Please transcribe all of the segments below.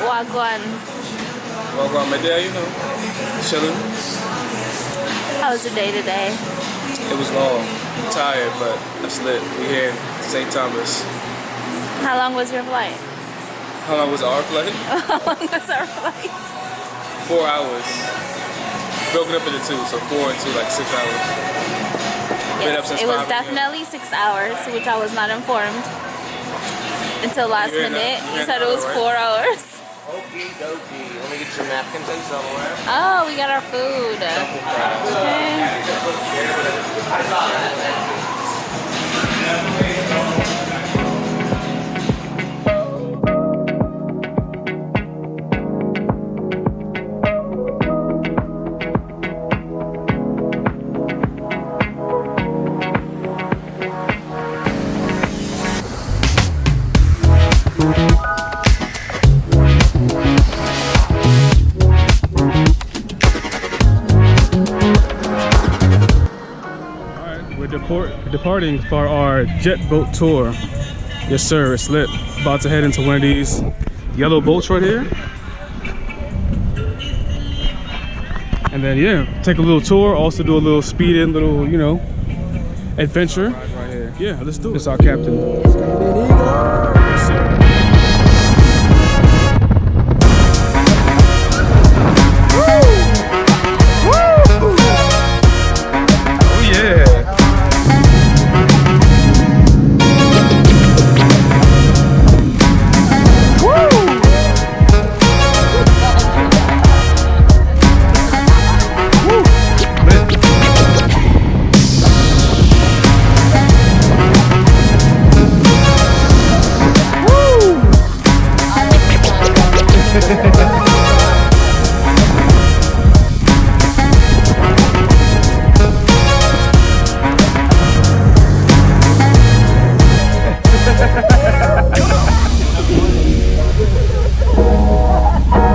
Wagwan. Wagwan, my day, you know, chilling. How was the day today? It was long. I'm tired, but that's lit. We here in St. Thomas. How long was your flight? How long was our flight? How long was our flight? 4 hours. Broken up into two, so 4 and 2, like 6 hours. Yes, it was definitely 6 hours, which I was not informed until last minute. You said it was 4 hours. Okie dokie. Let me get your napkins and silverware. Oh, we got our food. Departing for our jet boat tour. Yes sir, it's lit. About to head into one of these yellow boats right here. And then yeah, take a little tour, also do a little speed in, little, you know, adventure. Right here. Yeah, let's do it. This is our captain. Yes, sir.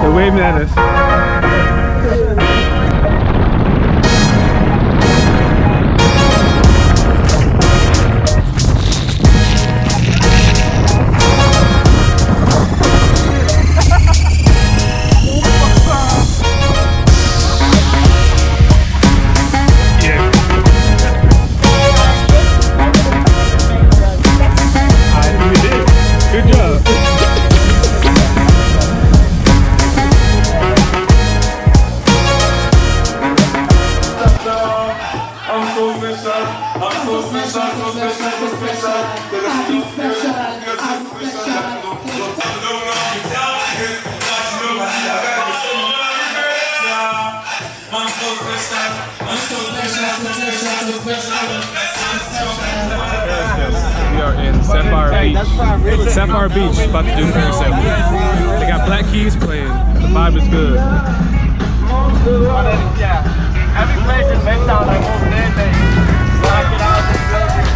They're waving at us. We are in Sapphire Beach. Sapphire Beach, about to do parasailing. They got Black Keys playing. The vibe is good. Yeah. Every place is based on like whole day they black it out and build it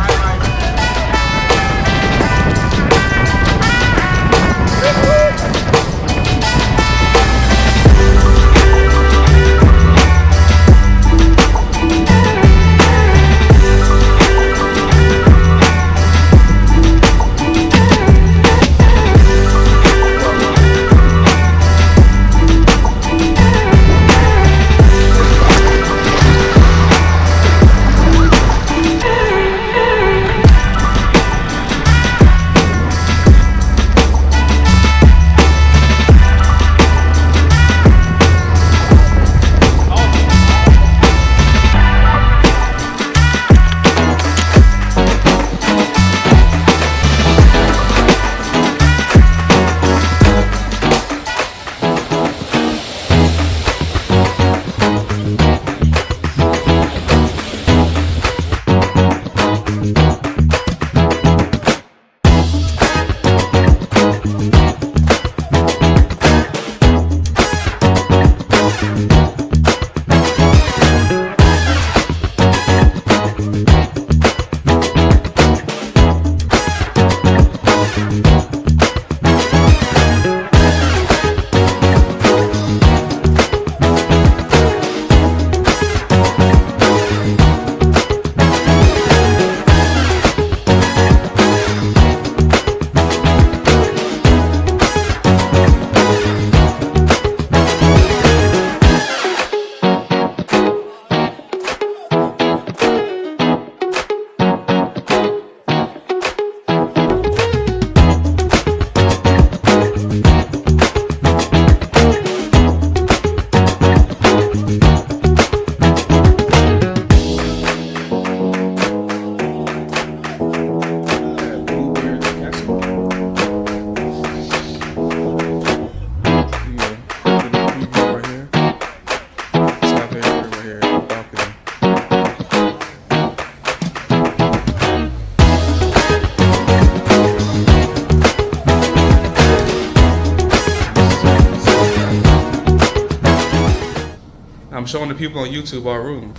I'm showing the people on YouTube our room.